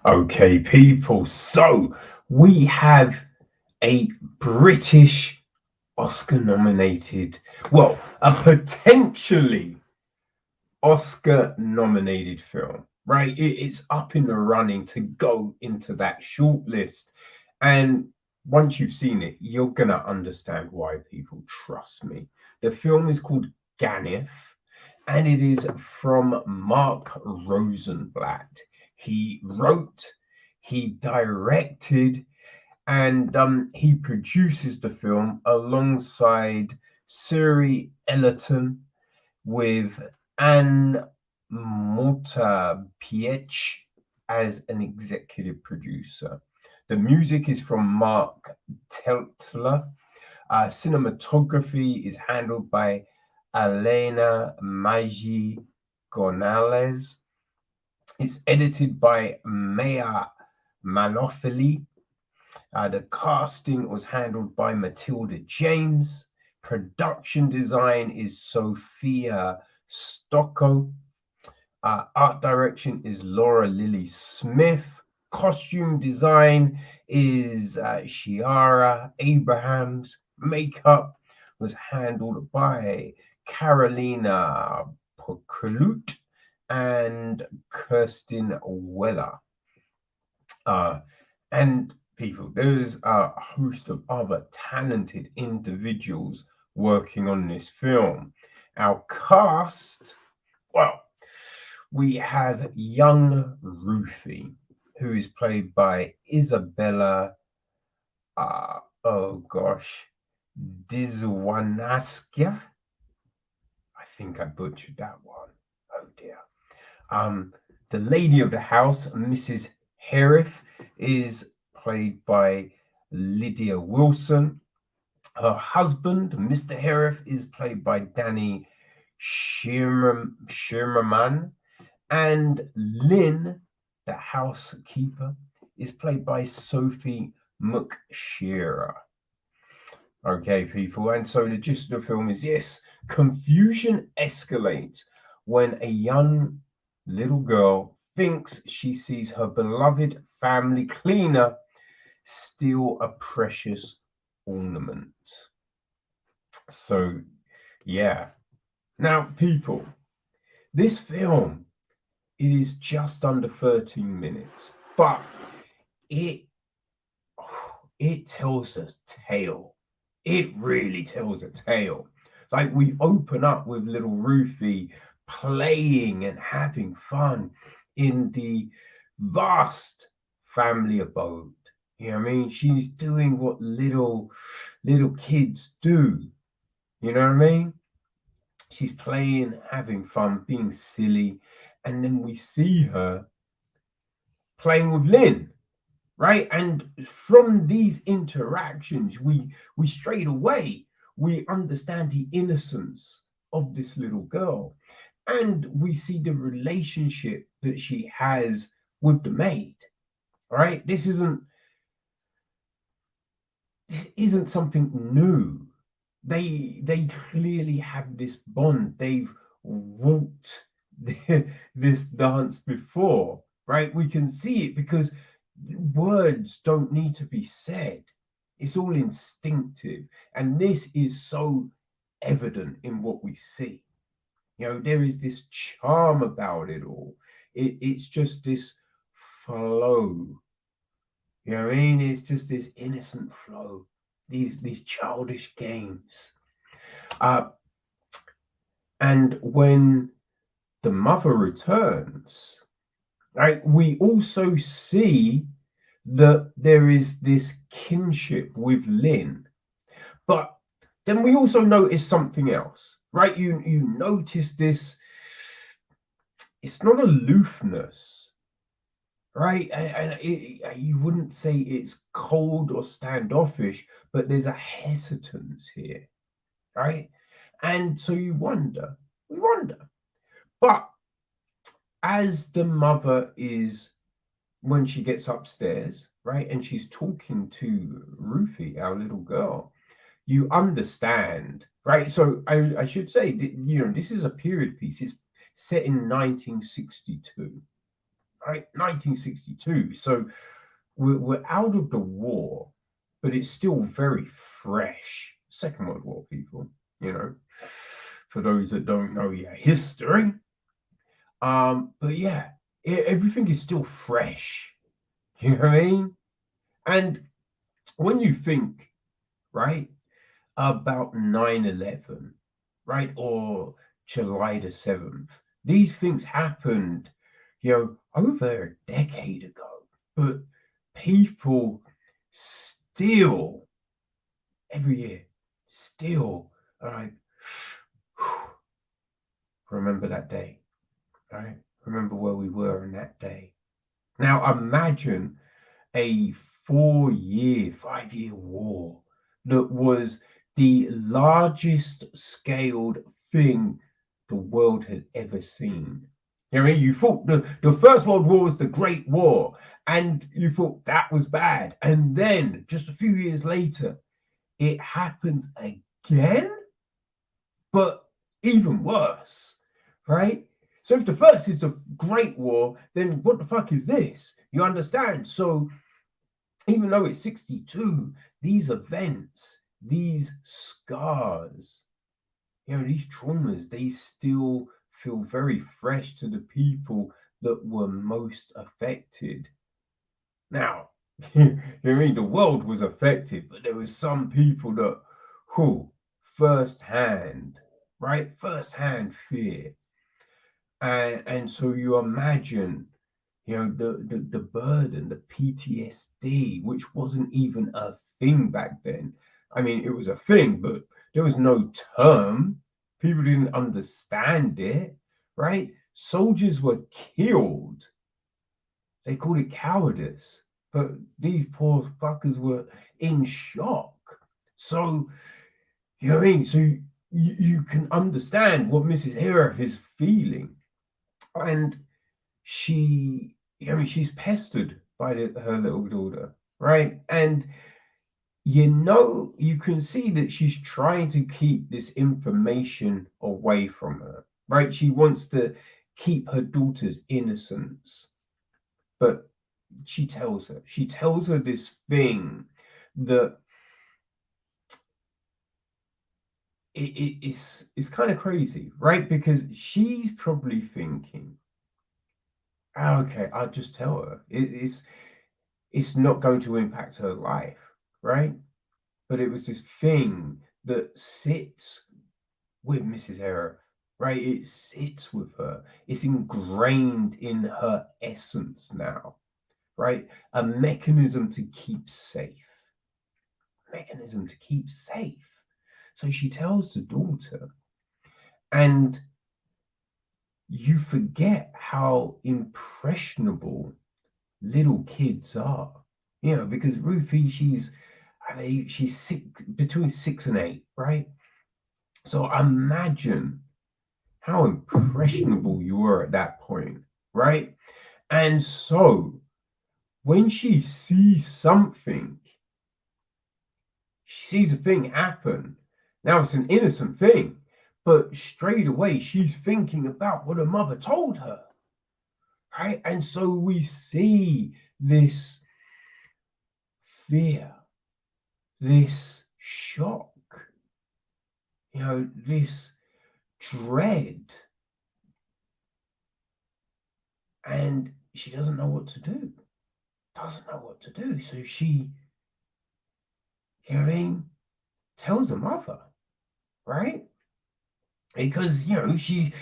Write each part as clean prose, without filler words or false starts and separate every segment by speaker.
Speaker 1: Okay, people. So we have a British Oscar nominated, well, a potentially Oscar nominated film, right? It's up in the running to go into that shortlist. And once you've seen it, you're going to understand why, people. Trust me. The film is called Ganef, and it is from Mark Rosenblatt. He wrote, he directed, and he produces the film alongside Siri Ellerton with Anne Morta-Piech as an executive producer. The music is from Mark Teltler. Cinematography is handled by Elena Maggi Gonales. It's edited by Maya Malofili. The casting was handled by Matilda James. Production design is Sophia Stocco. Art direction is Laura Lily Smith. Costume design is Shiara Abrahams. Makeup was handled by Carolina Pokulut and Kirsten Weller. And people, there's a host of other talented individuals working on this film. Our cast, well, we have young Ruthie, who is played by Izabella, oh gosh, Dziewanska. I think I butchered that one. Oh dear. The lady of the house, Mrs. Harith, is played by Lydia Wilson. Her husband, Mr. Harith, is played by Danny Sherman. And Lynn, the housekeeper, is played by Sophie McShera. Okay, people. And so the gist of the film is this: confusion escalates when a young little girl thinks she sees her beloved family cleaner steal a precious ornament. So, yeah. Now, people, this film, it is just under 13 minutes, but it tells a tale. It really tells a tale. Like, we open up with little Ruthie playing and having fun in the vast family abode. You know what I mean? She's doing what little kids do. You know what I mean? She's playing, having fun, being silly, and then we see her playing with Lynn, right? And from these interactions, we straight away we understand the innocence of this little girl, and we see the relationship that she has with the maid. Right? This isn't something new. They clearly have this bond. They've walked this dance before, right? We can see it because words don't need to be said. It's all instinctive, and this is so evident in what we see. You know, there is this charm about it all. It's just this flow. You know what I mean? It's just this innocent flow, these childish games. Uh, and when the mother returns, right, we also see that there is this kinship with Lynn. But then we also notice something else, right? You notice this, it's not aloofness, right? And you wouldn't say it's cold or standoffish, but there's a hesitance here, right? And so we wonder. But as the mother is, when she gets upstairs, right, and she's talking to Ruthie, our little girl, you understand, right? So I should say, you know, this is a period piece. It's set in 1962, right? 1962. So we're out of the war, but it's still very fresh. Second World War, people, you know, for those that don't know your history. But yeah, everything is still fresh. You know what I mean? And when you think, right, about 9/11, right, or July the 7th, these things happened, over a decade ago. But people still, every year, still are like, remember that day, right? Remember where we were in that day. Now imagine a 4-year, 5-year war that was the largest scaled thing the world had ever seen. You know what I mean? You thought the First World War was the Great War, and you thought that was bad. And then, just a few years later, it happens again, but even worse, right? So if the first is the Great War, then what the fuck is this? You understand? So even though it's 62, these events, these scars, these traumas, they still feel very fresh to the people that were most affected. Now, you know what I mean? The world was affected, but there was some people that, firsthand, right? Firsthand fear. And so you imagine, the burden, the PTSD, which wasn't even a thing back then. I mean, it was a thing, but there was no term. People didn't understand it, right? Soldiers were killed. They called it cowardice, but these poor fuckers were in shock. So, you know what I mean? So you can understand what Mrs. Hero is feeling. And she's pestered by her little daughter, right? And you can see that she's trying to keep this information away from her, right? She wants to keep her daughter's innocence, but she tells her this thing that it's kind of crazy, right? Because she's probably thinking, okay, I'll just tell her. It's not going to impact her life, right? But it was this thing that sits with Mrs. Hera, right? It sits with her. It's ingrained in her essence now, right? A mechanism to keep safe. Mechanism to keep safe. So she tells the daughter, and you forget how impressionable little kids are. Because Ruthie, she's between 6 and 8, right? So imagine how impressionable you were at that point, right? And so when she sees something, she sees a thing happen. Now it's an innocent thing, but straight away she's thinking about what her mother told her, right? And so we see this fear, this shock, this dread, and she doesn't know what to do. So she, tells her mother, right? Because she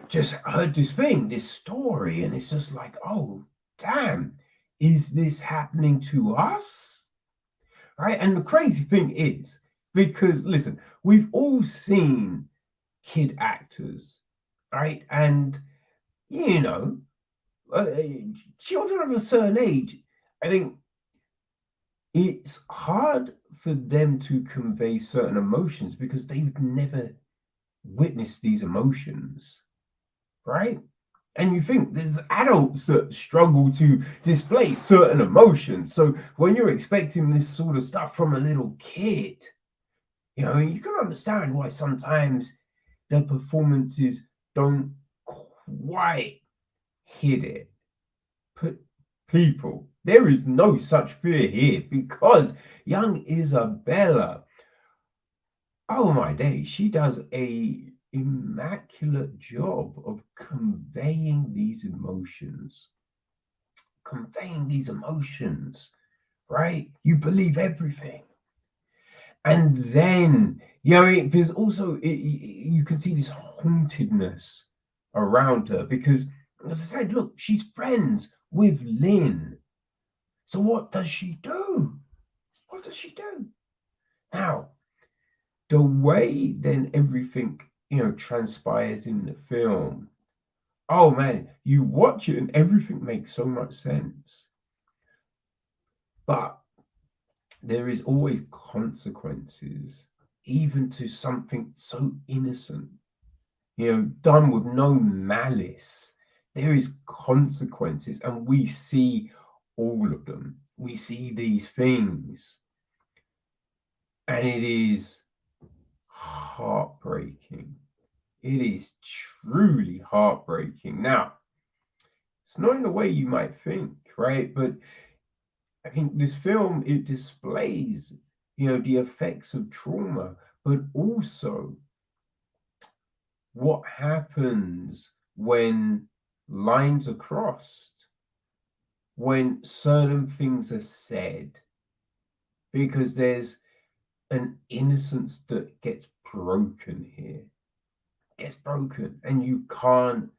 Speaker 1: just heard this story, and it's just like, oh damn, is this happening to us? Right? And the crazy thing is, because listen, we've all seen kid actors, right? And uh, children of a certain age, I think it's hard for them to convey certain emotions because they've never witnessed these emotions, right? And you think there's adults that struggle to display certain emotions. So when you're expecting this sort of stuff from a little kid, you can understand why sometimes their performances don't quite hit it. people. There is no such fear here because young Izabella, oh my days, she does a immaculate job of conveying these emotions. Conveying these emotions, right? You believe everything. And then, there's also, you can see this hauntedness around her because, as I said, look, she's friends with Lynn. So what does she do? What does she do? Now, the way then everything, transpires in the film, oh man, you watch it and everything makes so much sense. But there is always consequences, even to something so innocent, done with no malice. There is consequences, and we see all of them. We see these things, and it is heartbreaking. It is truly heartbreaking. Now, it's not in the way you might think, right? But I think this film, it displays, the effects of trauma, but also what happens when lines are crossed, when certain things are said, because there's an innocence that gets broken here, gets broken, and you can't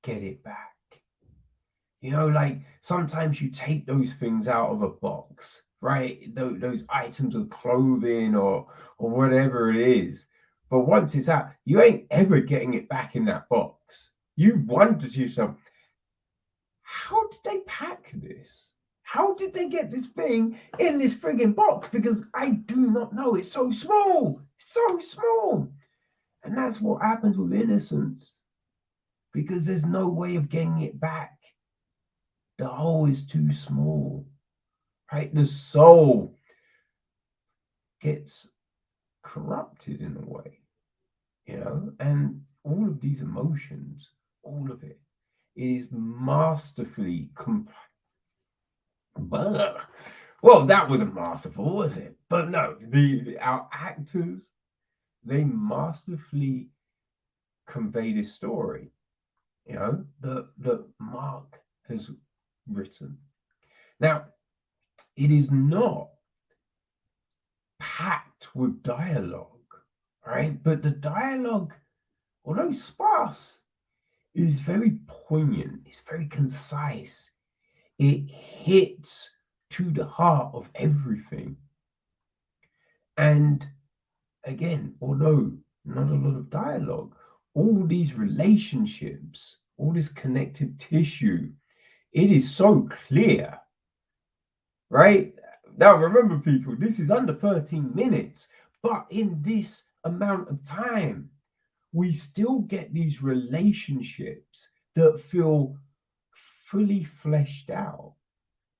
Speaker 1: get it back. Like sometimes you take those things out of a box, right? Those items of clothing or whatever it is. But once it's out, you ain't ever getting it back in that box. You wonder to yourself, how did they pack this? How did they get this thing in this frigging box? Because I do not know. It's so small, so small. And that's what happens with innocence, because there's no way of getting it back. The hole is too small, right? The soul gets corrupted in a way, and all of these emotions, all of it is masterfully well, that wasn't masterful, was it? But no, our actors, they masterfully convey this story, that Mark has written. Now, it is not packed with dialogue, right? But the dialogue, although sparse, is very poignant, it's very concise, it hits to the heart of everything. And again, although not a lot of dialogue, all these relationships, all this connective tissue, it is so clear, right? Now, remember, people, this is under 13 minutes, but in this amount of time, we still get these relationships that feel fully fleshed out,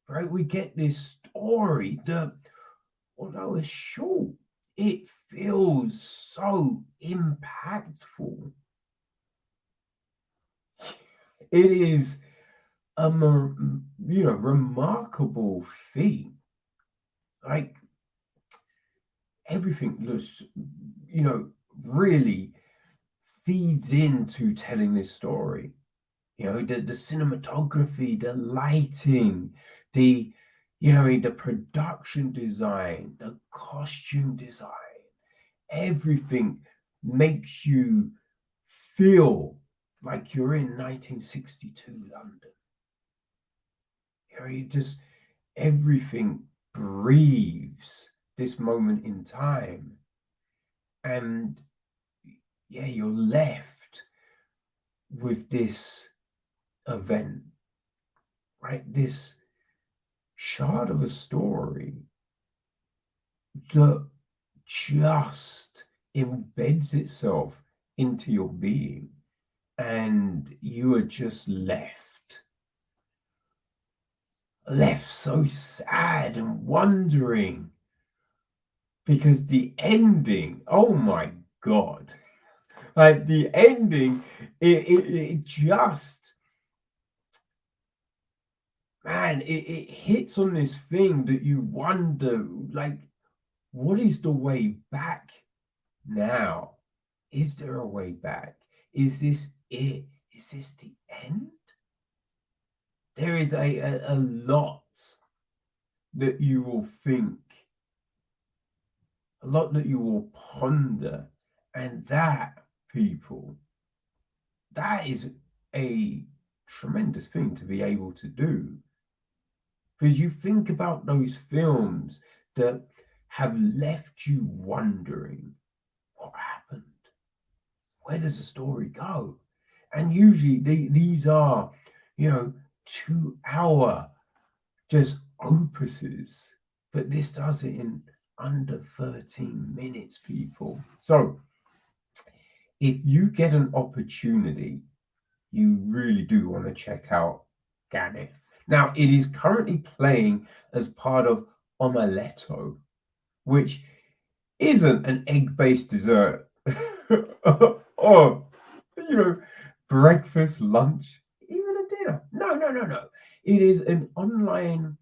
Speaker 1: right? We get this story that, although it's short, it feels so impactful. It is a remarkable feat. Like everything looks, really feeds into telling this story. The cinematography, the lighting, the the production design, the costume design, everything makes you feel like you're in 1962 London. You just, everything breathes this moment in time, and you're left with this event, right? This shard of a story that just embeds itself into your being, and you are just left so sad and wondering, because the ending, oh my god, like the ending, it just, man, it hits on this thing that you wonder, like, what is the way back now? Is there a way back? Is this it? Is this the end? There is a lot that you will think, a lot that you will ponder, and that, people, that is a tremendous thing to be able to do. Because you think about those films that have left you wondering what happened? Where does the story go? And usually these are, 2 hour just opuses, but this does it in under 13 minutes, people. So if you get an opportunity, you really do want to check out Ganef. Now, it is currently playing as part of Omeleto, which isn't an egg-based dessert or, breakfast, lunch, even a dinner. No, no, no, no. It is an online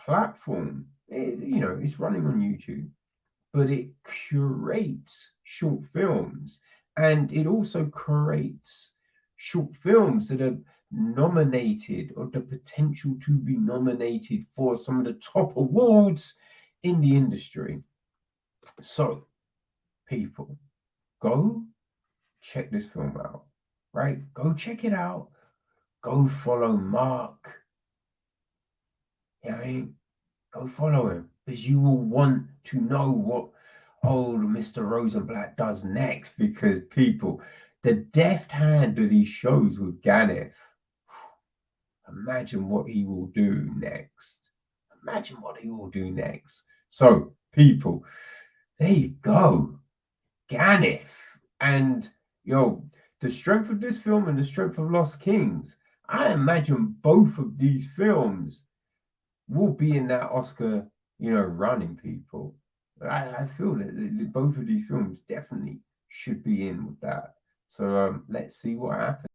Speaker 1: platform. It's running on YouTube, but it curates short films, and it also creates short films that are nominated or the potential to be nominated for some of the top awards in the industry. So, people, go check this film out, right? Go check it out. Go follow Mark. Yeah, I mean, go follow him, because you will want to know what old Mr. Rosenblatt does next. Because, people, the deft hand that he shows with Ganef, imagine what he will do next. Imagine what he will do next. So, people, there you go. Ganef. And, the strength of this film and the strength of Lost Kings, I imagine both of these films will be in that Oscar, running, people. I feel that both of these films definitely should be in with that. So let's see what happens.